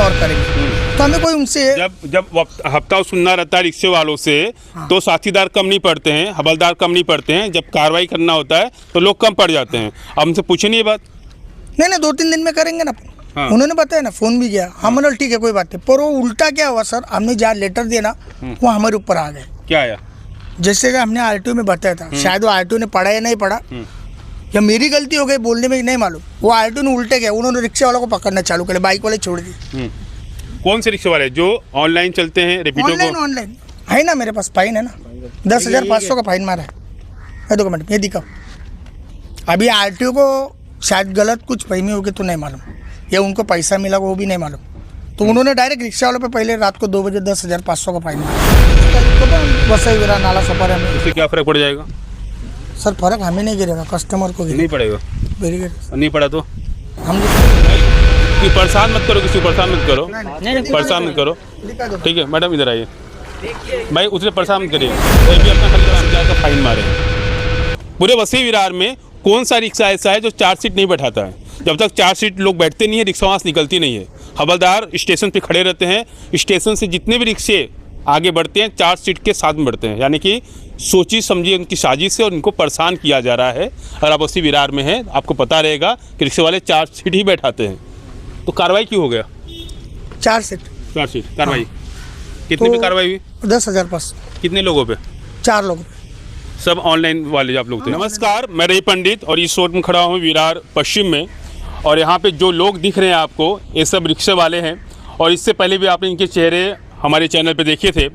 और करेंगे। तो हमें कोई उनसे जब हफ्ता सुनना रहता है रिक्शे वालों से, तो साथीदार कम नहीं पड़ते हैं, हवलदार कम नहीं पड़ते हैं। जब कार्रवाई करना होता है तो लोग कम पड़ जाते हैं। अब हमसे पूछे नहीं ये बात? नहीं 2-3 दिन में करेंगे ना। उन्होंने बताया ना, फोन भी किया, हम बोले ठीक है कोई बात नहीं। पर वो उल्टा क्या हुआ सर, हमने जहाँ लेटर दिया ना वो हमारे ऊपर आ गए। क्या आया? जैसे कि हमने आरटीओ में बताया था, शायद वो आरटीओ ने पढ़ा या नहीं पढ़ा, या मेरी गलती हो गई बोलने में, नहीं मालूम। वो आरटीओ ने उल्टे गया, उन्होंने रिक्शा वालों को पकड़ना चालू कर, बाइक वाले छोड़ दिए। कौन से रिक्शे वाले जो ऑनलाइन चलते हैं? रेपिडो को ऑनलाइन है ना, मेरे पास फाइन है ना, 10,500 का फाइन मारा है। डॉक्यूमेंट ये दिखाओ। अभी आरटीओ को शायद गलत कुछ फहमी होगी तो नहीं मालूम, या उनको पैसा मिला वो भी नहीं मालूम। तो उन्होंने डायरेक्ट रिक्शा वालों पे पहले रात को 2 बजे 10,500 का फाइन मारा। वसई विरार नाला सफर है। उससे क्या फर्क पड़ जाएगा सर? फर्क हमें नहीं गिरेगा, कस्टमर को नहीं पड़ेगा। नहीं पड़ा तो हम परेशान मत करो, किसी को परेशान मत करो, परेशान मत करो। ठीक है मैडम, इधर आइए भाई, उसने परेशान मत करिए। भी अपना खाली 10,000 का फाइन मारे। पूरे वसई विरार में कौन सा रिक्शा ऐसा है जो 4 सीट नहीं बैठाता है? जब तक 4 सीट लोग बैठते नहीं है, रिक्शा वहाँ से निकलती नहीं है। हवलदार स्टेशन पे खड़े रहते हैं, स्टेशन से जितने भी रिक्शे आगे बढ़ते हैं 4 सीट के साथ में बढ़ते हैं। यानी कि सोची समझी उनकी साजिश है और उनको परेशान किया जा रहा है। अगर आप वसई विरार में हैं आपको पता रहेगा कि रिक्शे वाले 4 सीट ही बैठाते हैं। तो कार्रवाई क्यों हो गया? 4 सीट कार्रवाई कितने पे कार्रवाई हुई? 10,500। कितने लोगों पे? 4 लोग, सब ऑनलाइन वाले आप लोग थे। नमस्कार, मैं रवि पंडित और इस वक्त में खड़ा हूँ विरार पश्चिम में। और यहाँ पे जो लोग दिख रहे हैं आपको, ये सब रिक्शे वाले हैं। और इससे पहले भी आपने इनके चेहरे हमारे चैनल पे देखे थे।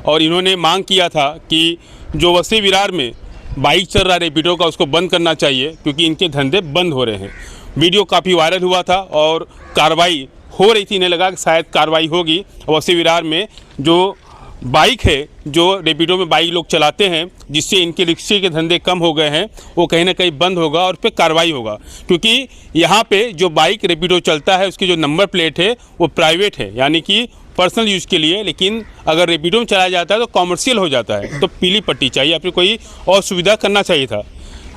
और इन्होंने मांग किया था कि जो वसई विरार में बाइक चल रहा है रेपिडो का, उसको बंद करना चाहिए, क्योंकि इनके धंधे बंद हो रहे हैं। वीडियो काफ़ी वायरल हुआ था और कार्रवाई हो रही थी। इन्हें लगा कि शायद कार्रवाई होगी। वसई विरार में जो बाइक है, जो रेपिडो में बाइक लोग चलाते हैं, जिससे इनके रिक्शे के धंधे कम हो गए हैं, वो कहीं ना कहीं बंद होगा और उस पर कार्रवाई होगा। क्योंकि यहाँ पे जो बाइक रेपिडो चलता है उसकी जो नंबर प्लेट है वो प्राइवेट है, यानी कि पर्सनल यूज़ के लिए। लेकिन अगर रेपिडो में चलाया जाता है तो कॉमर्शियल हो जाता है, तो पीली पट्टी चाहिए या फिर कोई और सुविधा करना चाहिए था।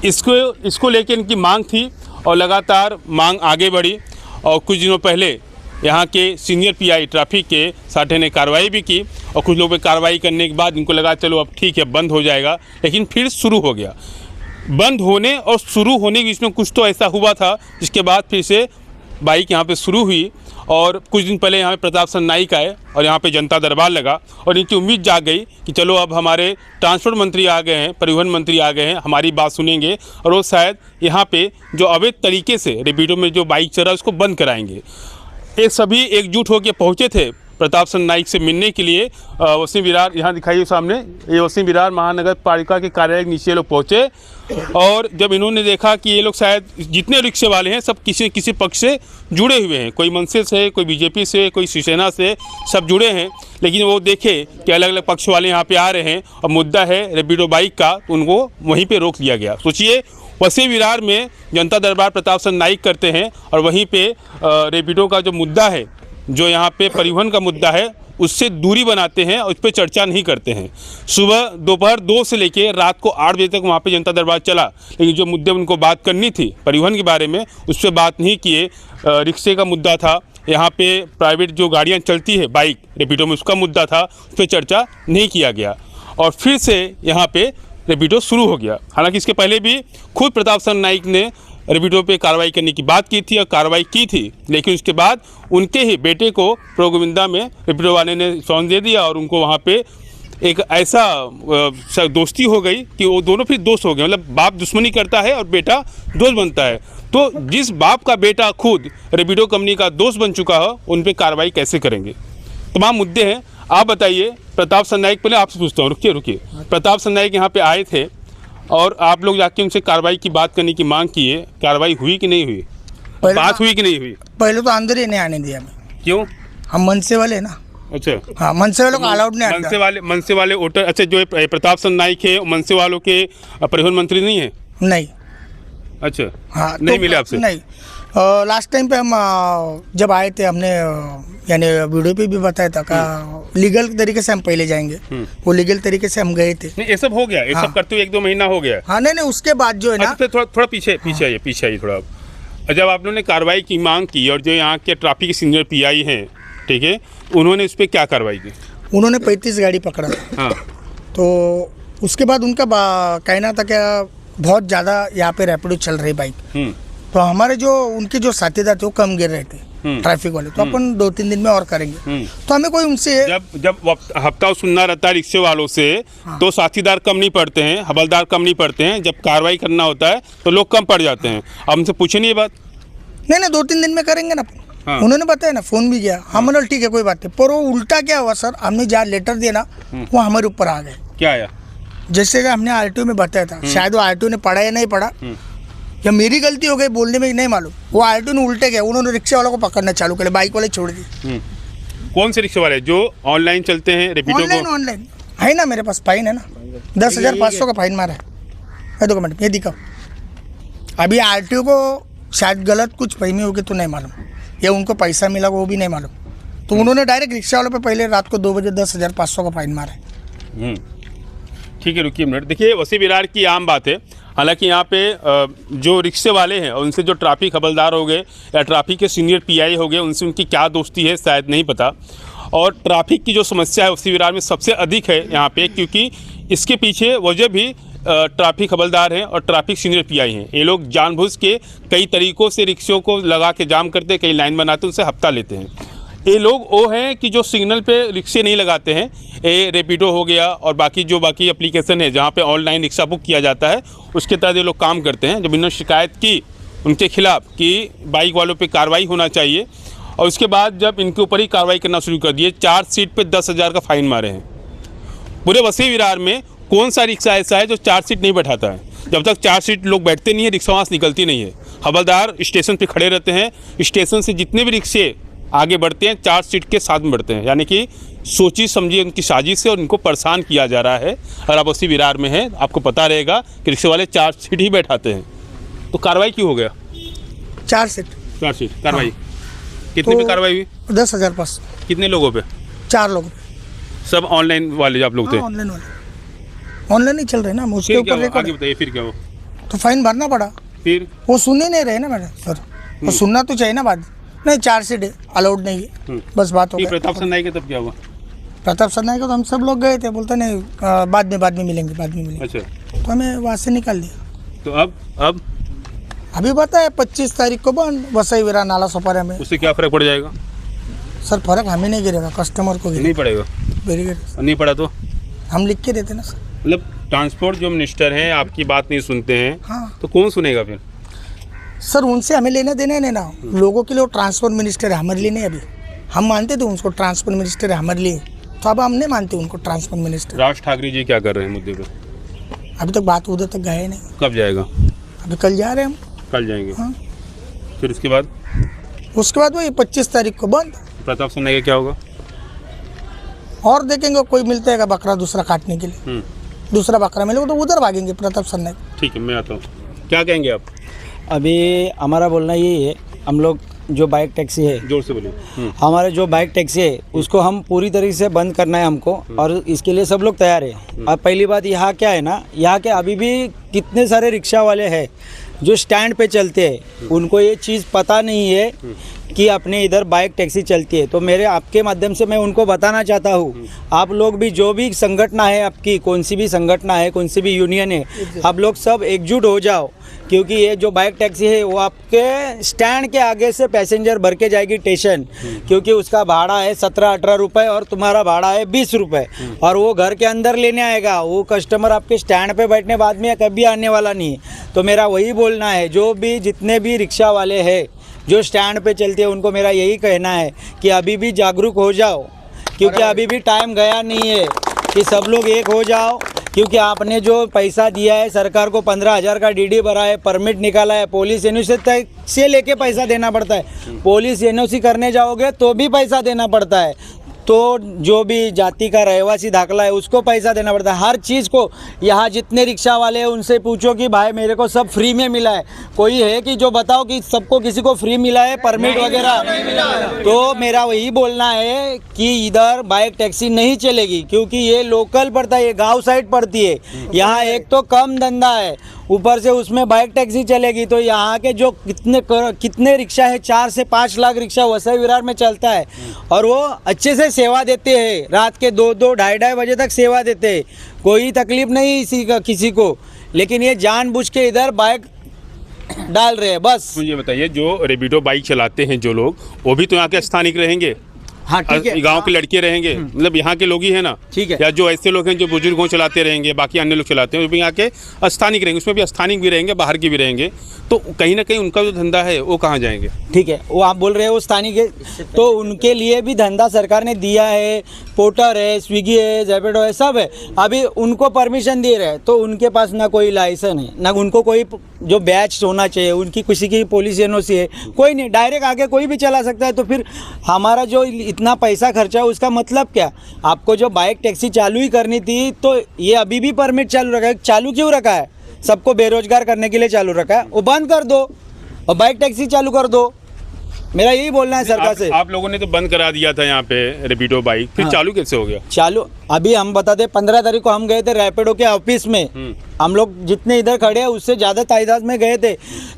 इसको लेकर इनकी मांग थी और लगातार मांग आगे बढ़ी। और कुछ दिनों पहले यहाँ के सीनियर पीआई ट्रैफिक के साठे ने कार्रवाई भी की। और कुछ लोगों पे कार्रवाई करने के बाद इनको लगा चलो अब ठीक है बंद हो जाएगा, लेकिन फिर शुरू हो गया। बंद होने और शुरू होने के बीच में कुछ तो ऐसा हुआ था, जिसके बाद फिर से बाइक यहाँ पे शुरू हुई। और कुछ दिन पहले यहाँ पे प्रताप चंद्र नाइक आए और यहाँ पे जनता दरबार लगा और इनकी उम्मीद जाग गई कि चलो अब हमारे ट्रांसपोर्ट मंत्री आ गए हैं, परिवहन मंत्री आ गए हैं, हमारी बात सुनेंगे और वो शायद यहाँ पे जो अवैध तरीके से रेपिडो में जो बाइक चल रहा है उसको बंद कराएंगे। ये सभी एकजुट होकर पहुँचे थे प्रताप चंद्र नाइक से मिलने के लिए। वसई विरार, यहाँ दिखाइए सामने, ये वसई विरार महानगर पालिका के कार्यालय के नीचे लोग पहुँचे। और जब इन्होंने देखा कि ये लोग शायद जितने रिक्शे वाले हैं सब किसी पक्ष से जुड़े हुए हैं, कोई मनसे से, कोई बीजेपी से, कोई शिवसेना से, सब जुड़े हैं। लेकिन वो देखे कि अलग अलग पक्ष वाले यहाँ पे आ रहे हैं और मुद्दा है रेपिडो बाइक का, तो उनको वहीं पे रोक लिया गया। सोचिए, वसई विरार में जनता दरबार प्रताप चंद्र नाइक करते हैं और वहीं पे रेपिडो का जो मुद्दा है, जो यहाँ पे परिवहन का मुद्दा है, उससे दूरी बनाते हैं और उस पर चर्चा नहीं करते हैं। सुबह दोपहर 2 से लेके रात को 8 बजे तक वहाँ पे जनता दरबार चला, लेकिन जो मुद्दे उनको बात करनी थी परिवहन के बारे में, उस पर बात नहीं किए। रिक्शे का मुद्दा था, यहाँ पे प्राइवेट जो गाड़ियाँ चलती है बाइक रेपिडो में, उसका मुद्दा था, उस पर चर्चा नहीं किया गया। और फिर से यहाँ पे रेपिडो शुरू हो गया। हालांकि इसके पहले भी खुद प्रताप चंद्र नाइक ने रेपिडो पे कार्रवाई करने की बात की थी और कार्रवाई की थी, लेकिन उसके बाद उनके ही बेटे को प्रो गोविंदा में रेपिडो वाले ने सौंप दे दिया और उनको वहाँ पे एक ऐसा दोस्ती हो गई कि वो दोनों फिर दोस्त हो गए। मतलब बाप दुश्मनी करता है और बेटा दोस्त बनता है। तो जिस बाप का बेटा खुद रेपिडो कंपनी का दोस्त बन चुका है, उन पर कार्रवाई कैसे करेंगे? तमाम मुद्दे हैं। आप बताइए, प्रताप चंद्र नाइक, पहले आपसे पूछता हूँ, रुकिए। प्रताप चंद्र नाइक यहाँ पे आए थे और आप लोग जाके उनसे कार्रवाई की बात करने की मांग की है, कार्रवाई हुई कि नहीं हुई? बात हुई कि नहीं हुई? पहले तो अंदर ही नहीं आने दिया हमें। क्यों? हम मनसे वाले ना। अच्छा, हाँ, मनसे वालों को अलाउड नहीं। मनसे वाले वोटर, अच्छा, जो प्रताप चंद्र नाइक है मनसे वालों के परिवहन मंत्री नहीं है? नहीं। अच्छा, हाँ, नहीं मिले आपसे? नहीं। लास्ट टाइम पे हम जब आए थे, हमने यानी वीडियो पे भी बताया था का लीगल तरीके से हम पहले जाएंगे, वो लीगल तरीके से हम गए थे। नहीं, ये सब हो गया, ये सब करते हुए 1-2 महीना हो गया। हाँ, नहीं, उसके बाद जो है ना, थोड़ा पीछे आइए थोड़ा। जब आप लोगों ने कार्रवाई की मांग की और जो यहाँ के ट्रैफिक के सीनियर पीआई हैं, ठीक है, उन्होंने इस पर क्या कार्रवाई की? उन्होंने 35 गाड़ी पकड़ा। हाँ। तो उसके बाद उनका कहना था क्या बहुत ज़्यादा यहाँ पे रैपिडो चल रही बाइक। तो हमारे जो उनके जो साथीदार थे वो कम गिर रहे थे ट्रैफिक वाले, तो अपन 2-3 दिन में और करेंगे। तो हमें कोई उनसे जब हफ्ता सुनना रहता है रिक्शे वालों से, तो साथीदार कम नहीं पड़ते हैं, हवलदार कम नहीं पड़ते हैं, जब कार्रवाई करना होता है तो लोग कम पड़ जाते हैं। अब हमसे पूछे नहीं ये बात? नहीं 2-3 दिन में करेंगे ना। हाँ। उन्होंने बताया ना, फोन भी किया, हम बोले ठीक है कोई बात नहीं। पर वो उल्टा क्या हुआ सर, हमने जहाँ लेटर दिया ना वो हमारे ऊपर आ गए। क्या आया? जैसे कि हमने आरटीओ में बताया था, शायद वो आरटीओ ने पढ़ा या नहीं पढ़ा, या मेरी गलती हो गई बोलने में, नहीं मालूम। वो आरटीओ ने उल्टे गया, उन्होंने रिक्शा वालों को पकड़ना चालू किया, बाइक वाले छोड़ दिए। कौन से रिक्शे वाले जो ऑनलाइन चलते हैं? ऑनलाइन है ना, मेरे पास फाइन है ना, 10,500 का फाइन मारा है डॉक्यूमेंट, ये दिखाओ। अभी आरटीओ को शायद गलत कुछ फहमी होगी तो नहीं मालूम, या उनको पैसा मिला वो भी नहीं मालूम। तो उन्होंने डायरेक्ट रिक्शा वालों पे पहले रात को 2 बजे 10,500 का फाइन मारा है। ठीक है, रुकिए मिनट। देखिए, वसी विरार की आम बात है। हालांकि यहाँ पे जो रिक्शे वाले हैं और उनसे जो ट्रैफिक हवलदार हो गए या ट्रैफिक के सीनियर पीआई हो गए, उनसे उनकी क्या दोस्ती है शायद नहीं पता। और ट्रैफिक की जो समस्या है वसी विरार में सबसे अधिक है यहाँ पे, क्योंकि इसके पीछे वजह भी ट्रैफिक हवलदार हैं और ट्रैफिक सीनियर पीआई हैं। ये लोग जानबूझ के कई तरीक़ों से रिक्शों को लगा के जाम करते, कई लाइन बनाते, उनसे हफ्ता लेते हैं। ये लोग वो हैं कि जो सिग्नल पे रिक्शे नहीं लगाते हैं, ये रेपिडो हो गया और बाकी एप्लीकेशन है जहाँ पे ऑनलाइन रिक्शा बुक किया जाता है, उसके तहत ये लोग काम करते हैं। जब इन्होंने शिकायत की उनके खिलाफ़ कि बाइक वालों पे कार्रवाई होना चाहिए, और उसके बाद जब इनके ऊपर ही कार्रवाई करना शुरू कर दिए, चार्जशीट पे 10,000 का फाइन मारे हैं। पूरे वसी विरार में कौन सा रिक्शा ऐसा है जो चार्जशीट नहीं बैठाता है? जब तक चार्जशीट लोग बैठते नहीं है, रिक्शा वहाँ से निकलती नहीं है। हवलदार स्टेशन पे खड़े रहते हैं, स्टेशन से जितने भी रिक्शे आगे बढ़ते हैं चार्जशीट के साथ में बढ़ते हैं, यानी कि सोची समझी उनकी साजिश से और इनको परेशान किया जा रहा है। अगर आप उसी विरार में हैं आपको पता रहेगा कि रिक्शे वाले चार्जशीट ही बैठाते हैं। तो कार्रवाई क्यों हो गया? चार्जशीट कार्रवाई कितने पे कार्रवाई हुई? 10,500। कितने लोगों पे? 4 लोगों। सब ऑनलाइन वाले आप लोग थे? ऑनलाइन ही चल रहे ना, उसके ऊपर आगे बताइए फिर क्या हुआ? तो फाइन भरना पड़ा। फिर वो सुन ही नहीं रहे ना मैडम सर, वो सुनना तो चाहिए ना। बाद नहीं, चार्जशीट अलाउड नहीं है, बस बात हो गई। प्रताप सरनाई के तब क्या हुआ? प्रताप सरनाई को तो हम सब लोग गए थे, बोलते नहीं बाद में मिलेंगे। अच्छा, तो हमें वहाँ से निकाल दिया। तो अब अभी बताया 25 तारीख को बंद वसई विरार नाला सोपारा में। उससे क्या फर्क पड़ जाएगा? सर फर्क हमें नहीं गिरेगा, कस्टमर को नहीं पड़ेगा। Very good. नहीं पड़ा तो हम लिख के देते ना सर। मतलब ट्रांसपोर्ट जो मिनिस्टर हैं आपकी बात नहीं सुनते हैं। हाँ। तो कौन सुनेगा फिर? सर उनसे हमें लेना देना है ना, लोगों के लिए ट्रांसपोर्ट मिनिस्टर है, हमारे लिए नहीं। अभी हम मानते थे उनको ट्रांसपोर्ट मिनिस्टर है हमारे लिए, तो अब हम नहीं मानते उनको ट्रांसपोर्ट मिनिस्टर। राज ठाकरे जी क्या कर रहे हैं मुद्दे पे? अभी तक बात उधर तक गए नहीं। कब जाएगा? अभी कल जा रहे हैं हम। कल जाएंगे। हाँ। फिर उसके बाद वही 25 तारीख को बंद। प्रताप सरनाई का क्या होगा? और देखेंगे कोई मिलता है बकरा दूसरा काटने के लिए, दूसरा बकरा मिलेगा तो उधर भागेंगे प्रताप सरनाई। ठीक है, मैं आता हूँ। क्या कहेंगे आप? अभी हमारा बोलना यही है, हम लोग जो बाइक टैक्सी है, जोर से बोलिए। हमारे जो बाइक टैक्सी है उसको हम पूरी तरीके से बंद करना है हमको, और इसके लिए सब लोग तैयार है। अब पहली बात यहाँ क्या है ना, यहाँ के अभी भी कितने सारे रिक्शा वाले हैं जो स्टैंड पे चलते हैं, उनको ये चीज़ पता नहीं है कि अपने इधर बाइक टैक्सी चलती है। तो मेरे आपके माध्यम से मैं उनको बताना चाहता हूँ, आप लोग भी जो भी संगठन है, आपकी कौन सी भी संगठन है, कौन सी भी यूनियन है, आप लोग सब एकजुट हो जाओ, क्योंकि ये जो बाइक टैक्सी है वो आपके स्टैंड के आगे से पैसेंजर भर के जाएगी स्टेशन, क्योंकि उसका भाड़ा है 17-18 रुपये और तुम्हारा भाड़ा है 20 रुपये, और वो घर के अंदर लेने आएगा। वो कस्टमर आपके स्टैंड पे बैठने बाद में कभी आने वाला नहीं है। तो मेरा वही बोलना है, जो भी जितने भी रिक्शा वाले हैं जो स्टैंड पे चलते हैं, उनको मेरा यही कहना है कि अभी भी जागरूक हो जाओ, क्योंकि अभी भी टाइम गया नहीं है कि सब लोग एक हो जाओ। क्योंकि आपने जो पैसा दिया है सरकार को, 15,000 का डीडी भरा है, परमिट निकाला है, पुलिस एनओसी से लेके पैसा देना पड़ता है। पुलिस एनओसी करने जाओगे तो भी पैसा देना पड़ता है। तो जो भी जाति का रहवासी दाखला है उसको पैसा देना पड़ता है। हर चीज़ को यहाँ जितने रिक्शा वाले हैं उनसे पूछो कि भाई मेरे को सब फ्री में मिला है, कोई है कि जो बताओ कि सबको किसी को फ्री मिला है परमिट वगैरह। तो मेरा वही बोलना है कि इधर बाइक टैक्सी नहीं चलेगी, क्योंकि ये लोकल पड़ता है, ये गांव साइड पड़ती है। यहाँ एक तो कम धंधा है ऊपर से उसमें बाइक टैक्सी चलेगी तो यहाँ के जो कितने रिक्शा है, 4 से 5 लाख रिक्शा वसई विरार में चलता है और वो अच्छे से सेवा देते हैं। रात के 2-2, 2:30 बजे तक सेवा देते हैं, कोई तकलीफ नहीं किसी को। लेकिन ये जानबूझ के इधर बाइक डाल रहे हैं बस। मुझे बताइए, जो रेपिडो बाइक चलाते हैं जो लोग, वो भी तो यहाँ के स्थानिक रहेंगे? हाँ ठीक है, गांव के लड़के रहेंगे, मतलब यहाँ के लोग ही है ना? ठीक है। या जो ऐसे लोग हैं जो बुजुर्गों चलाते रहेंगे, बाकी अन्य लोग चलाते हैं, वो भी यहाँ के स्थानिक रहेंगे। उसमें भी स्थानिक भी रहेंगे, बाहर के भी रहेंगे, तो कहीं ना कहीं उनका जो धंधा है वो कहाँ जाएंगे? ठीक है, वो आप बोल रहे हो स्थानिक है, तो उनके लिए भी धंधा सरकार ने दिया है। पोर्टर है, स्विगी है, ज़ेपेटो है, सब है। अभी उनको परमिशन दे रहे हैं तो उनके पास ना कोई लाइसेंस है, ना उनको कोई जो बैच होना चाहिए, उनकी किसी की पुलिस एनओसी है, कोई नहीं। डायरेक्ट आके कोई भी चला सकता है। तो फिर हमारा जो इतना पैसा खर्चा है उसका मतलब क्या? आपको जो बाइक टैक्सी चालू ही करनी थी तो ये अभी भी परमिट चालू रखा है। चालू क्यों रखा है? सबको बेरोजगार करने के लिए चालू रखा है। वो बंद कर दो और बाइक टैक्सी चालू कर दो। मेरा यही बोलना है सरकार से। आप लोगों ने तो बंद करा दिया था यहाँ पे रेपिडो बाइक, फिर चालू कैसे हो गया? चालू अभी हम बता दें, 15 तारीख को हम गए थे रैपिडो के ऑफिस में। हम लोग जितने इधर खड़े हैं उससे ज़्यादा तादाद में गए थे।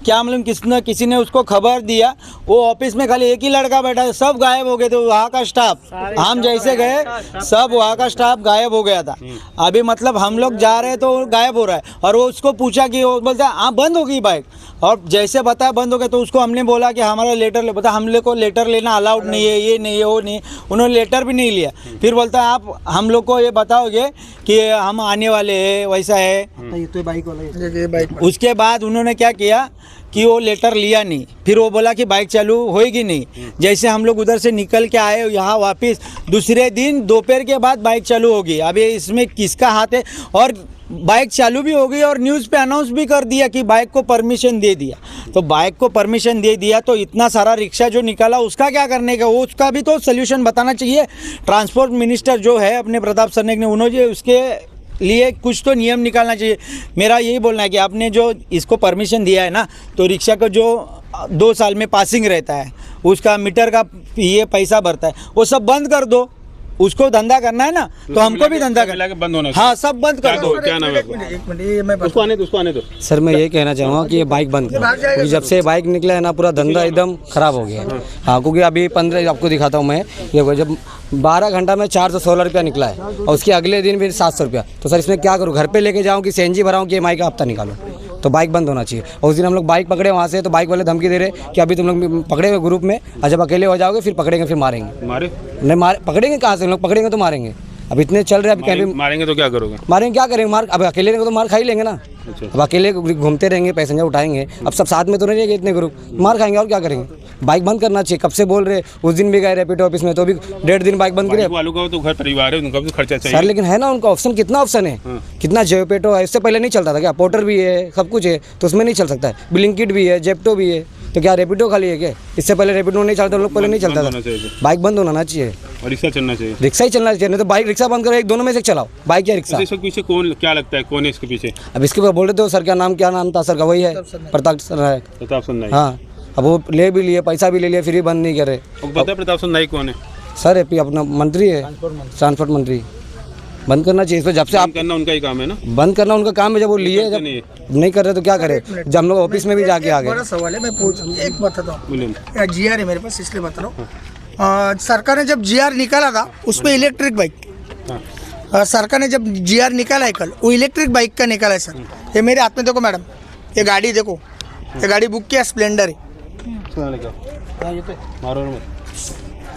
क्या मालूम किसी ने उसको खबर दिया, वो ऑफिस में खाली एक ही लड़का बैठा है, सब गायब हो गए थे वहाँ का स्टाफ। हम जैसे गए सब वहाँ का स्टाफ गायब हो गया था। अभी मतलब हम लोग जा रहे हैं तो वो गायब हो रहा है। और वो उसको पूछा कि वो बोलता है हाँ बंद हो गई बाइक, और जैसे बताया बंद हो गया तो उसको हमने बोला कि हमारा लेटर ले। बता हम लोग को लेटर लेना अलाउड नहीं है, ये नहीं है, वो नहीं। उन्होंने लेटर भी नहीं लिया। फिर बोलता है आप हम लोग को ये बताओगे कि हम आने वाले हैं, वैसा है। तो बाइक उसके बाद उन्होंने क्या किया कि वो लेटर लिया नहीं। फिर वो बोला कि बाइक चालू होएगी नहीं। जैसे हम लोग उधर से निकल के आए यहाँ वापस, दूसरे दिन दोपहर के बाद बाइक चालू होगी। अभी इसमें किसका हाथ है? और बाइक चालू भी हो गई और न्यूज़ पे अनाउंस भी कर दिया कि बाइक को परमिशन दे दिया। तो बाइक को परमिशन दे दिया तो इतना सारा रिक्शा जो निकाला उसका क्या करने का? वो उसका भी तो सोल्यूशन बताना चाहिए। ट्रांसपोर्ट मिनिस्टर जो है अपने प्रताप सरनेक ने, उन्होंने उसके लिए कुछ तो नियम निकालना चाहिए। मेरा यही बोलना है कि आपने जो इसको परमिशन दिया है ना, तो रिक्शा को जो 2 साल में पासिंग रहता है, उसका मीटर का ये पैसा भरता है, वो सब बंद कर दो। उसको धंधा करना है ना, तो हमको भी धंधा करना है। बंद होना हाँ, सब बंद कर दो। क्या नाम है आपका? एक मिनट, ये मैं उसको आने दो। सर मैं ये कहना चाहूँगा कि ये बाइक बंद करो, क्योंकि जब से बाइक निकला है ना पूरा धंधा एकदम ख़राब हो गया है। हाँ, क्योंकि अभी 15 आपको दिखाता हूँ मैं, ये जब 12 घंटा में 416 रुपया निकला है और उसके अगले दिन फिर 700 रुपया। तो सर इसमें क्या करूँ? घर पे लेके जाऊँ कि सीएनजी भराऊँ कि EMI का हफ्ता निकालो? तो बाइक बंद होना चाहिए। और उस दिन हम लोग बाइक पकड़े वहाँ से, तो बाइक वाले धमकी दे रहे कि अभी तुम लोग पकड़े हुए ग्रुप में, और जब अकेले हो जाओगे फिर पकड़ेंगे, फिर मारेंगे। नहीं पकड़ेंगे कहाँ से? हम लोग पकड़ेंगे तो मारेंगे। अब इतने चल रहे हैं, अभी कहीं मारेंगे तो क्या करोगे? मारेंगे क्या करेंगे? मार अब अकेले रहेंगे तो मार खा ही लेंगे ना। अब अकेले घूमते रहेंगे, पैसेंजर उठाएंगे, अब सब साथ में तो नहीं रहेंगे इतने ग्रुप, मार खाएंगे और क्या करेंगे? बाइक बंद करना चाहिए। कब से बोल रहे, उस दिन भी गए रैपिडो ऑफिस में तो भी 1.5 दिन बाइक बंद करे। वालों का तो घर परिवार है, उनका भी खर्चा चाहिए सर, लेकिन है ना उनका ऑप्शन, कितना ऑप्शन है, कितना ज़ेपेटो है। इससे पहले नहीं चलता था क्या? पोर्टर भी है, सब कुछ है, तो उसमें नहीं चल सकता है। ब्लिंकिट भी है, ज़ेप्टो भी है, तो क्या रैपिडो खाली है क्या? इससे पहले रैपिडो नहीं चलता, लोग पहले नहीं चलता था। बाइक बंद होना चाहिए और रिक्शा चलना चाहिए। रिक्शा ही चलना चाहिए, नहीं तो बाइक रिक्शा बंद करो, एक दोनों में से चलाओ, बाइक या रिक्शा। इसके पीछे कौन, क्या लगता है कौन है इसके पीछे? अब इसके बोल रहे थे सर, क्या नाम था सर का? वही है प्रताप सरनायक। प्रताप सरनायक। हाँ, अब वो ले भी लिए, पैसा भी ले लिया, फिर भी बंद नहीं करे। पता है प्रताप सरनायक कौन है? सर एपी अपना मंत्री है, ट्रांसपोर्ट मंत्री। बंद करना चाहिए इसको। जब से आप करना उनका ही काम है ना, बंद करना उनका काम है। जब वो लिए, जब नहीं कर रहे तो क्या करे? जब हम लोग ऑफिस में भी जाके आ गए। बड़ा सवाल है, मैं पूछ एक बताता हूँ। GR है मेरे पास, इसलिए बता रहा हूँ। सरकार ने जब GR निकाला था उसमें इलेक्ट्रिक बाइक, सरकार ने जब GR निकाला है कल, वो इलेक्ट्रिक बाइक का निकाला है सर। ये मेरे हाथ में देखो मैडम, ये गाड़ी देखो, ये गाड़ी बुक किया, स्प्लेंडर है,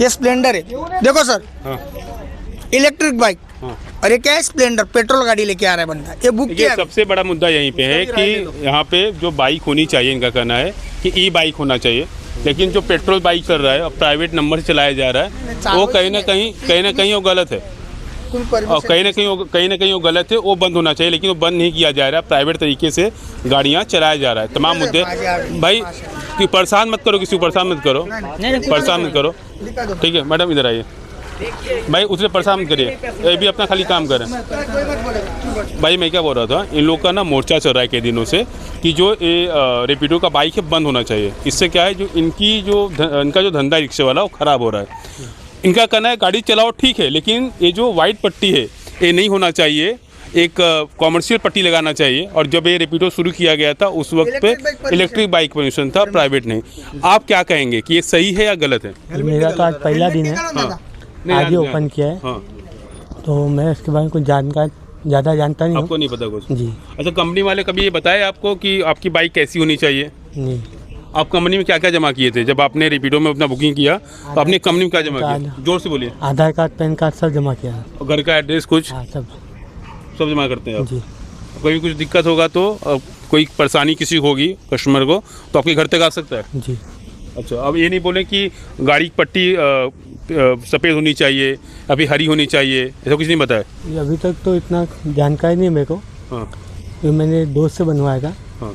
ये स्प्लेंडर है, देखो सर, इलेक्ट्रिक बाइक। और ये क्या है? स्प्लेंडर, पेट्रोल गाड़ी लेके आ रहा है बंदा, ये बुक किया। सबसे बड़ा मुद्दा यहीं पे है कि यहाँ पे जो बाइक होनी चाहिए, इनका कहना है कि ई बाइक होना चाहिए, लेकिन जो पेट्रोल बाइक चल रहा है और प्राइवेट नंबर से चलाया जा रहा है, वो कहीं ना कहीं वो गलत है, और कहीं ना कहीं वो गलत है, वो बंद होना चाहिए, लेकिन वो बंद नहीं किया जा रहा है। प्राइवेट तरीके से गाड़ियाँ चलाया जा रहा है। तमाम मुद्दे भाई कि परेशान मत करो, किसी को परेशान मत करो, परेशान मत करो, ठीक है? मैडम इधर आइए भाई, उतने परेशान मत करिए, ये भी अपना खाली काम करें। भाई मैं क्या बोल रहा था, इन लोग का ना मोर्चा चल रहा है कई दिनों से कि जो रेपिडो का बाइक है बंद होना चाहिए। इससे क्या है, जो इनका जो धंधा रिक्शे वाला वो ख़राब हो रहा है। इनका कहना है गाड़ी चलाओ ठीक है, लेकिन ये जो वाइट पट्टी है ये नहीं होना चाहिए, एक कॉमर्शियल पट्टी लगाना चाहिए, और जब ये रैपिडो शुरू किया गया था उस वक्त पे इलेक्ट्रिक बाइक परमिशन था, प्राइवेट नहीं। आप क्या कहेंगे कि ये सही है या गलत है? मेरा तो आज पहला दिन है, आज ही ओपन किया है, हाँ, तो मैं उसके बारे में कुछ ज़्यादा जानता नहीं हूँ। आपको नहीं पता कुछ? जी अच्छा, कंपनी वाले कभी ये बताए आपको कि आपकी बाइक कैसी होनी चाहिए? नहीं। आप कंपनी में क्या क्या जमा किए थे जब आपने रैपिडो में अपना बुकिंग किया? तो आपने कंपनी में क्या जमा किया? जोर से बोलिए। आधार कार्ड, पैन कार्ड सब जमा किया है। और घर का एड्रेस कुछ हाँ सब सब जमा करते हैं आप? जी। कोई कुछ दिक्कत होगा तो कोई परेशानी किसी को होगी कस्टमर को तो आपके घर तक आ सकता है? जी। अच्छा, अब ये नहीं बोले कि गाड़ी की पट्टी सफ़ेद होनी चाहिए, अभी हरी होनी चाहिए, ऐसा कुछ नहीं बताया? ये अभी तक तो इतना जानकारी नहीं मेरे को। हाँ ये मैंने दोस्त से बनवाया था, हाँ,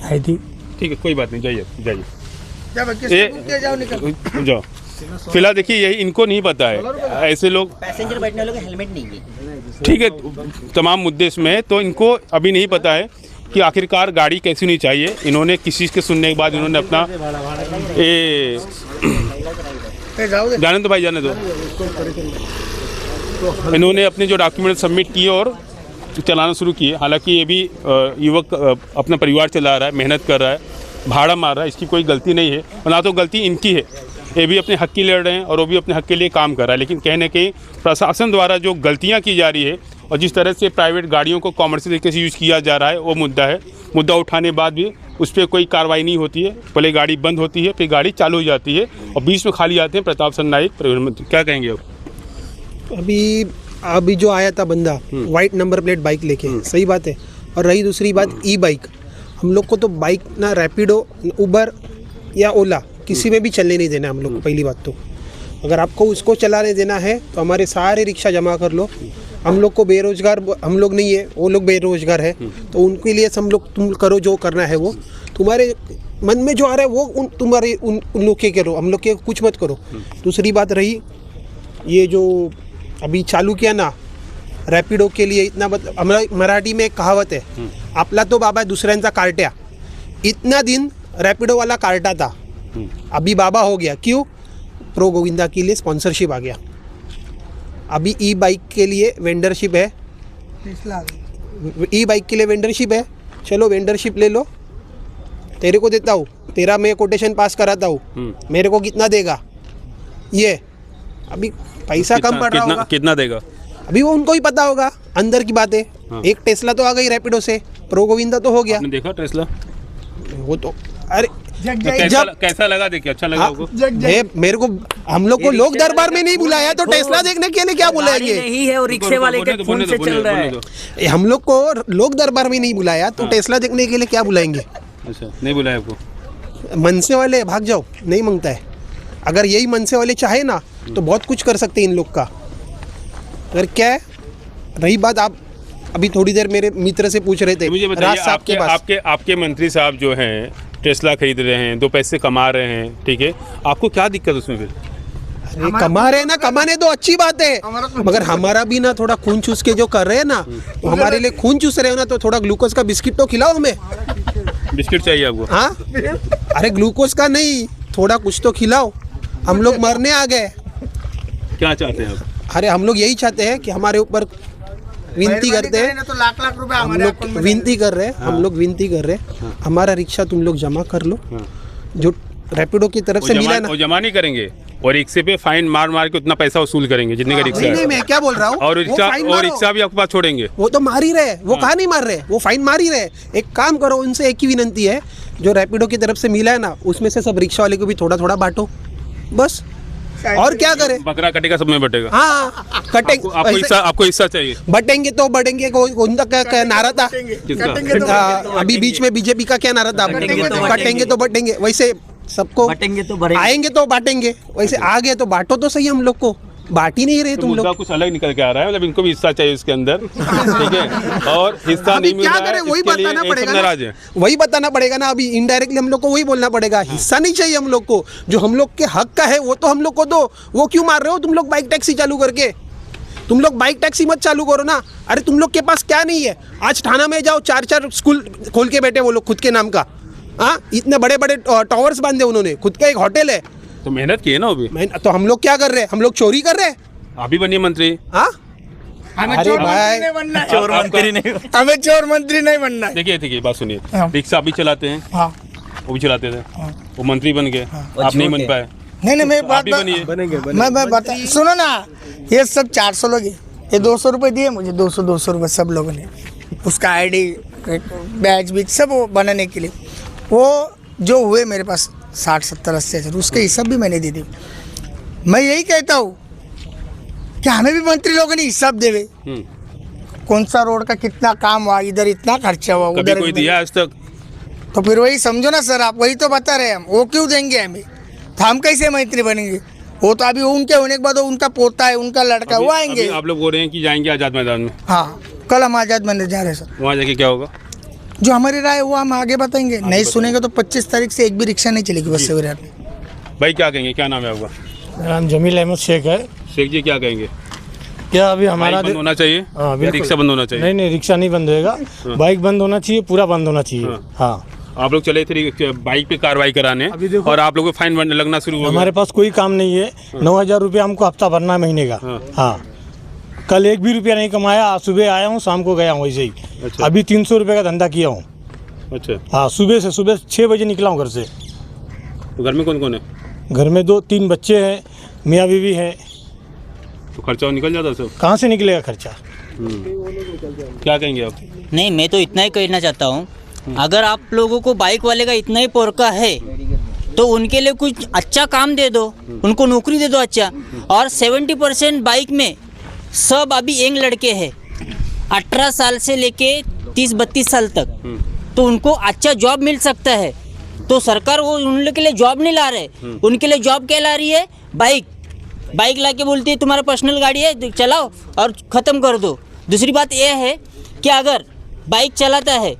आई थी। ठीक है, कोई बात नहीं, जाइए जाइए जाओ निकल। जाओ। फिलहाल देखिए, यही इनको नहीं पता है, ऐसे लोग पैसेंजर बैठने वालों का हेलमेट नहीं है। ठीक है, तमाम मुद्दे इसमें है, तो इनको अभी नहीं पता है कि आखिरकार गाड़ी कैसी होनी चाहिए। इन्होंने किसी के सुनने के बाद इन्होंने अपना जाने दो भाई, जाने दो। इन्होंने अपने जो डॉक्यूमेंट सबमिट किए और चलाना शुरू किए। हालांकि ये भी युवक अपना परिवार चला रहा है, मेहनत कर रहा है, भाड़ा मार रहा है, इसकी कोई गलती नहीं है, और ना तो गलती इनकी है। ये भी अपने हक की लड़ रहे हैं और वो भी अपने हक के लिए काम कर रहा है। लेकिन कहीं ना कहीं प्रशासन द्वारा जो गलतियाँ की जा रही है और जिस तरह से प्राइवेट गाड़ियों को कॉमर्शियल तरीके से यूज़ किया जा रहा है, वो मुद्दा है। मुद्दा उठाने बाद भी उस पर कोई कार्रवाई नहीं होती है। पहले गाड़ी बंद होती है, फिर गाड़ी चालू हो जाती है और बीच में खाली आते हैं प्रताप चंद्र नाइक परिवहन मंत्री। क्या कहेंगे आप? अभी जो आया था बंदा वाइट नंबर प्लेट बाइक लेके, सही बात है। और रही दूसरी बात ई बाइक, हम लोग को तो बाइक ना रैपिडो, उबर या ओला किसी में भी चलने नहीं देना हम लोग को। पहली बात तो अगर आपको उसको चलाने देना है तो हमारे सारे रिक्शा जमा कर लो। हम लोग को बेरोजगार हम लोग नहीं है, वो लोग बेरोजगार है, तो उनके लिए हम लोग तुम करो जो करना है वो। तुम्हारे मन में जो आ रहा है वो तुम्हारे उन लोग के करो, हम लोग के कुछ मत करो। दूसरी बात रही ये जो अभी चालू किया ना रॅपिडो के लिए, इतना मराठी में एक कहावत है, आपला तो बाबा दुसऱ्यांचा कार्ट्या। इतना दिन रॅपिडोवाला कार्टा था, अभी बाबा हो गया। क्यों? प्रो गोविंदा के लिए स्पॉन्सरशिप आ गया। अभी ई बाइक के लिए वेंडरशिप है, ई बाइक के लिए वेंडरशिप है। चलो वेंडरशिप ले लो, तेरे को देता हूँ, तेरा मैं कोटेशन पास कराता हूँ, मेरे को कितना देगा? ये अभी पैसा कम पड़ रहा होगा, कितना देगा अभी वो उनको ही पता होगा, अंदर की बात है। हाँ। एक टेस्ला तो आ गई रैपिडो से, प्रो गोविंदा तो हो गया। आपने देखा टेस्ला? वो तो अरे कैसा लगा? देखिए अच्छा लगा आपको? मेरे को हम लोग को लोक दरबार में नहीं बुलाया तो टेस्ला देखने के लिए क्या बुलाएंगे? नहीं है और रिक्शे वाले के खून से चल रहा है। हम लोग को लोक दरबार में नहीं बुलाया तो टेस्ला देखने के लिए क्या बुलाएंगे? अच्छा, नहीं बुलाया आपको? मनसे वाले भाग जाओ, नहीं मांगता है। अगर यही मनसे वाले चाहे ना तो बहुत कुछ कर सकते हैं इन लोग का। अगर क्या है, रही बात आप अभी थोड़ी देर मेरे मित्र से पूछ रहे थे, मुझे बताइए, आपके मंत्री साहब जो हैं टेस्ला खरीद रहे हैं, 2 पैसे कमा रहे हैं, ठीक है, आपको क्या दिक्कत उसमें? फिर अरे कमा रहे हैं ना, कमाने तो अच्छी बात है, मगर हमारा भी ना थोड़ा खून चूस के जो कर रहे हैं ना, तो हमारे लिए खून चूस रहे हो ना, तो थोड़ा ग्लूकोज का बिस्किट तो खिलाओ हमें। बिस्किट चाहिए आपको? हाँ, अरे ग्लूकोज का नहीं, थोड़ा कुछ तो खिलाओ, हम लोग मरने आ गए। क्या चाहते हैं आप? अरे हम लोग यही चाहते हैं कि हमारे ऊपर विनती करते हैं, तो लाख लाख रुपए हम लोग विनती कर रहे हैं, हम लोग विनती कर रहे हैं, हमारा रिक्शा तुम लोग जमा कर लो, जो रैपिडो की तरफ से मिला ना। वो जमा नहीं करेंगे और रिक्शे पे फाइन मार मार के उतना पैसा वसूल करेंगे जितने का रिक्शा है। नहीं, मैं क्या बोल रहा हूँ, और रिक्शा भी आपके पास छोड़ेंगे? वो तो मार ही रहे, वो कहाँ नहीं मार रहे, वो फाइन मार ही रहे। एक काम करो, उनसे एक ही विनती है, जो रैपिडो की तरफ से मिला है ना, उसमें से सब रिक्शा वाले को भी थोड़ा थोड़ा बांटो, बस। और क्या करे? बकरा कटेगा सब में बटेगा। हाँ, कटेंगे। आपको हिस्सा चाहिए? बटेंगे तो बढ़ेंगे। उनका क्या नारा था अभी बीच में, बीजेपी का क्या नारा था? कटेंगे तो बटेंगे। वैसे सबको आएंगे तो बांटेंगे, वैसे आ गए तो बांटो तो सही। हम लोग को बांट ही नहीं रहे तुम लोग। कुछ अलग निकल के आ रहा है, मतलब इनको भी हिस्सा चाहिए उसके अंदर, ठीक है, और हिस्सा नहीं मिल रहा है, क्या करें? वही बताना पड़ेगा ना, वही बताना पड़ेगा ना। अभी इनडायरेक्टली हम लोग को वही बोलना पड़ेगा, हिस्सा नहीं चाहिए हम लोग को, जो हम लोग के हक का है वो तो हम लोग को दो। वो क्यों मार रहे हो तुम लोग बाइक टैक्सी चालू करके? तुम लोग बाइक टैक्सी मत चालू करो ना। अरे तुम लोग के पास क्या नहीं है? आज थाना में जाओ, 4 स्कूल खोल के बैठे वो लोग खुद के नाम का। हाँ, इतने बड़े बड़े टावर्स बांधे उन्होंने, खुद का एक होटल है। तो मेहनत की है ना अभी। तो हम लोग क्या कर रहे हैं? हम लोग चोरी कर रहे हैं। अभी बनिए मंत्री। हाँ, हमें अरे चोर भाई, मंत्री नहीं बनना है। चोर मंत्री नहीं हमें चोर मंत्री नहीं बनना है। देखिए देखिए बात सुनिए, हाँ। रिक्शा अभी चलाते हैं, हाँ वो भी चलाते थे, वो मंत्री बन गए, आप नहीं बन पाए। नहीं मैं आप भी बनिए। मैं बता सुनो ना, ये सब 400 लोग हैं, ये 200 रुपये दिए मुझे, 200 रुपये सब लोगों ने, उसका आईडी बैच बीच सब वो बनाने के लिए। वो जो हुए मेरे पास 60-70-80 उसके हिसाब भी मैंने दे दी। मैं यही कहता हूँ कि हमें भी मंत्री लोगों ने हिसाब देवे, कौन सा रोड का कितना काम हुआ, इधर इतना खर्चा हुआ, कभी उधर कोई दिया आज तक? तो फिर वही समझो ना सर, आप वही तो बता रहे हैं हम, वो क्यों देंगे हमें, तो हम कैसे मंत्री बनेंगे? वो तो अभी उनके होने के बाद उनका पोता है, उनका लड़का, वो आएंगे। अभी आप लोग बोल रहे हैं कि जाएंगे आज़ाद मैदान में, हाँ कल हम आज़ाद मंदिर जा रहे हैं सर। वहाँ जाके क्या होगा? जो हमारी राय है वो हम आगे बताएंगे, नहीं सुनेंगे तो 25 तारीख से एक भी रिक्शा नहीं चलेगी बस से विरार में। भाई क्या कहेंगे, क्या नाम है आपका? मेरा नाम जमील अहमद शेख है। शेख जी क्या कहेंगे? क्या अभी हमारा बाइक बंद होना चाहिए? हाँ, या बिल्कुल। रिक्शा बंद होना चाहिए? नहीं रिक्शा नहीं बंद होएगा, बाइक बंद होना चाहिए, पूरा बंद होना चाहिए। हाँ आप लोग चले थे बाइक पे कार्रवाई कराने अभी देखो- और आप लोगों को फाइन लगना शुरू हो गया। हमारे पास कोई काम नहीं है, 9,000 रुपया हमको हफ्ता भरना है महीने का। हाँ कल एक भी रुपया नहीं कमाया, आज सुबह आया हूँ शाम को गया हूँ वैसे ही। अच्छा। अभी 300 रुपये का धंधा किया हूँ। अच्छा, हाँ सुबह 6 बजे निकला हूँ घर से। तो घर में कौन कौन है? घर में 2-3 बच्चे हैं, मियाँ बीवी है, तो खर्चा निकल जाता सब? कहाँ से निकलेगा खर्चा। क्या कहेंगे आप? नहीं, मैं तो इतना ही कहना चाहता हूँ, अगर आप लोगों को बाइक वाले का इतना ही पोरका है तो उनके लिए कुछ अच्छा काम दे दो, उनको नौकरी दे दो अच्छा। और 70% बाइक में सब अभी यंग लड़के हैं, 18 साल से लेके 30-32 साल तक, तो उनको अच्छा जॉब मिल सकता है। तो सरकार वो उनके लिए जॉब नहीं ला रहे, उनके लिए जॉब क्या ला रही है? बाइक ला के बोलती है तुम्हारा पर्सनल गाड़ी है चलाओ और ख़त्म कर दो। दूसरी बात यह है कि अगर बाइक चलाता है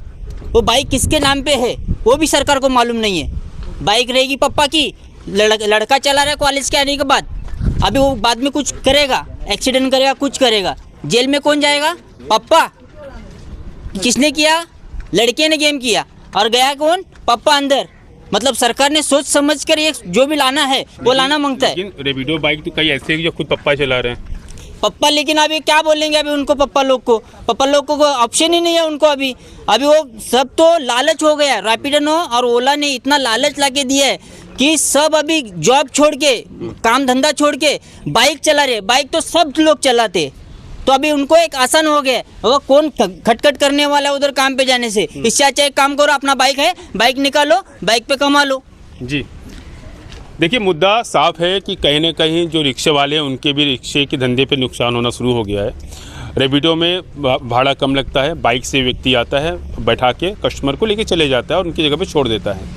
वो बाइक किसके नाम पे है वो भी सरकार को मालूम नहीं है। बाइक रहेगी पापा की, लड़का चला रहा है कॉलेज के आने के बाद, अभी वो बाद में कुछ करेगा, एक्सीडेंट करेगा, कुछ करेगा, जेल में कौन जाएगा? पापा। किसने किया? लड़के ने गेम किया और गया कौन? पापा अंदर। मतलब सरकार ने सोच समझ कर ये जो भी लाना है वो लाना मांगता है। लेकिन रेपिडो बाइक तो कई ऐसे हैं जो खुद पप्पा चला रहे हैं। पप्पा, लेकिन अभी क्या बोलेंगे अभी उनको? पप्पा लोग को ऑप्शन ही नहीं है उनको अभी वो सब तो लालच हो गया। रैपिडो और ओला ने इतना लालच ला के दिया है कि सब अभी जॉब छोड़ के, काम धंधा छोड़ के बाइक चला रहे। बाइक तो सब लोग चलाते, तो अभी उनको एक आसान हो गया। वो कौन खटखट करने वाला है उधर काम पे जाने से? इससे अच्छा एक काम करो, अपना बाइक है, बाइक निकालो, बाइक पे कमा लो। जी देखिए, मुद्दा साफ है कि कहीं ना कहीं जो रिक्शे वाले हैं उनके भी रिक्शे के धंधे पे नुकसान होना शुरू हो गया है। रेपिडो में भाड़ा कम लगता है, बाइक से व्यक्ति आता है, बैठा के कस्टमर को लेके चले जाता है और उनकी जगह पे छोड़ देता है।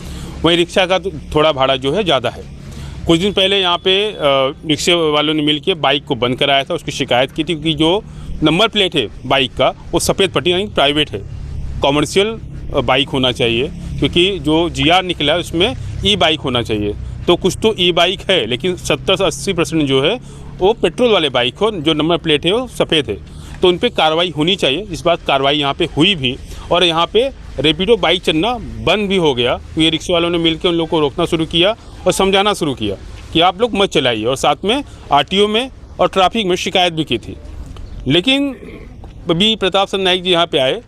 वहीं रिक्शा का तो थोड़ा भाड़ा जो है ज़्यादा है। कुछ दिन पहले यहाँ पे रिक्शे वालों ने मिलकर बाइक को बंद कराया था, उसकी शिकायत की थी कि जो नंबर प्लेट है बाइक का वो सफ़ेद पट्टी यानी प्राइवेट है, कॉमर्शियल बाइक होना चाहिए, क्योंकि जो GR निकला है उसमें ई बाइक होना चाहिए। तो कुछ तो ई बाइक है, लेकिन 70 से 80% जो है वो पेट्रोल वाले बाइक हो, जो नंबर प्लेट है वो सफ़ेद है। तो उन पर कार्रवाई होनी चाहिए। इस बात कार्रवाई यहाँ पे हुई भी और यहाँ पे रेपिडो बाइक चलना बंद भी हो गया। ये रिक्शे वालों ने मिलकर उन लोगों को रोकना शुरू किया और समझाना शुरू किया कि आप लोग मत चलाइए, और साथ में RTO में और ट्रैफिक में शिकायत भी की थी। लेकिन अभी प्रताप चंद्र नाइक जी यहाँ पे आए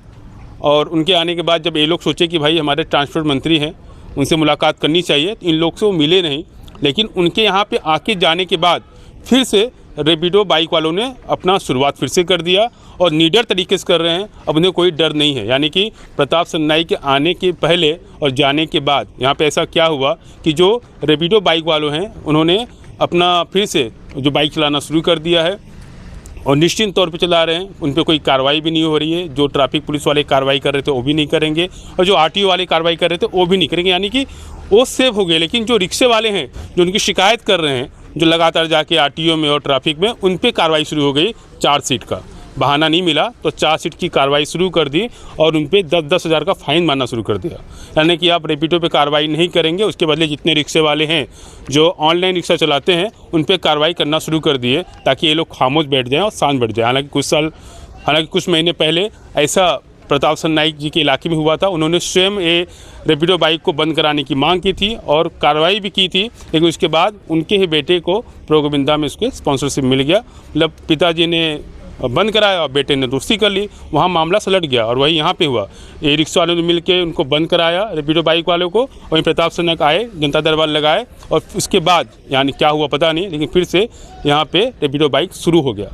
और उनके आने के बाद जब ये लोग सोचे कि भाई हमारे ट्रांसपोर्ट मंत्री हैं, उनसे मुलाकात करनी चाहिए, इन लोग से वो मिले नहीं। लेकिन उनके यहाँ पे आके जाने के बाद फिर से रेपिडो बाइक वालों ने अपना शुरुआत फिर से कर दिया और निडर तरीके से कर रहे हैं। अब उन्हें कोई डर नहीं है। यानी कि प्रताप चंद्र नाइक के आने के पहले और जाने के बाद यहाँ पे ऐसा क्या हुआ कि जो रेपिडो बाइक वालों हैं उन्होंने अपना फिर से जो बाइक चलाना शुरू कर दिया है और निश्चिंत तौर पे चला रहे हैं। उन पे कोई कार्रवाई भी नहीं हो रही है। जो ट्रैफिक पुलिस वाले कार्रवाई कर रहे थे वो भी नहीं करेंगे और जो RTO वाले कार्रवाई कर रहे थे वो भी नहीं करेंगे। यानी कि वो सेफ हो गए। लेकिन जो रिक्शे वाले हैं जो उनकी शिकायत कर रहे हैं, जो लगातार जाके RTO में और ट्रैफिक में, उन पे कार्रवाई शुरू हो गई। चार्जशीट का बहाना नहीं मिला तो चार्जशीट की कार्रवाई शुरू कर दी और उन पे 10-10 हज़ार का फ़ाइन मारना शुरू कर दिया। यानी कि आप रेपिडो पे कार्रवाई नहीं करेंगे, उसके बदले जितने रिक्शे वाले हैं जो ऑनलाइन रिक्शा चलाते हैं उन पे कार्रवाई करना शुरू कर दिए ताकि ये लोग खामोश बैठ जाएं और शांत बैठ जाएं। हालांकि कुछ महीने पहले ऐसा प्रताप चंद्र नाइक जी के इलाके में हुआ था। उन्होंने स्वयं ये रेपिडो बाइक को बंद कराने की मांग की थी और कार्रवाई भी की थी, लेकिन उसके बाद उनके ही बेटे को प्रो गोविंदा में उसके स्पॉन्सरशिप मिल गया। मतलब पिताजी ने बंद कराया और बेटे ने दोस्ती कर ली, वहाँ मामला सलट गया और वही यहाँ पे हुआ। ये रिक्शा वालों ने मिल के उनको बंद कराया, रैपिडो बाइक वालों को, वहीं प्रताप सनक आए, जनता दरबार लगाए और उसके बाद यानी क्या हुआ पता नहीं, लेकिन फिर से यहाँ पे रैपिडो बाइक शुरू हो गया।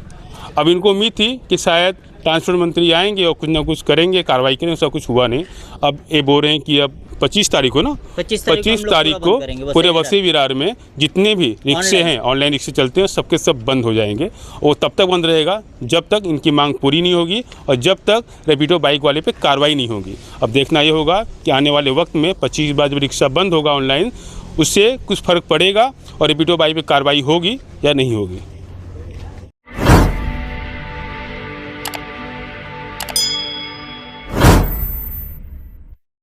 अब इनको उम्मीद थी कि शायद ट्रांसपोर्ट मंत्री आएंगे और कुछ ना कुछ करेंगे, कार्रवाई करेंगे, ऐसा कुछ हुआ नहीं। अब ये बोल रहे हैं कि अब 25 तारीख को ना 25 तारीख को पूरे वसई विरार में जितने भी रिक्शे हैं, ऑनलाइन रिक्शे चलते हैं, सबके सब बंद हो जाएंगे। वो तब तक बंद रहेगा जब तक इनकी मांग पूरी नहीं होगी और जब तक रैपिडो बाइक वाले पे कार्रवाई नहीं होगी। अब देखना ये होगा कि आने वाले वक्त में 25 बाद जब रिक्शा बंद होगा ऑनलाइन, उससे कुछ फ़र्क पड़ेगा और रैपिडो बाइक पे कार्रवाई होगी या नहीं होगी।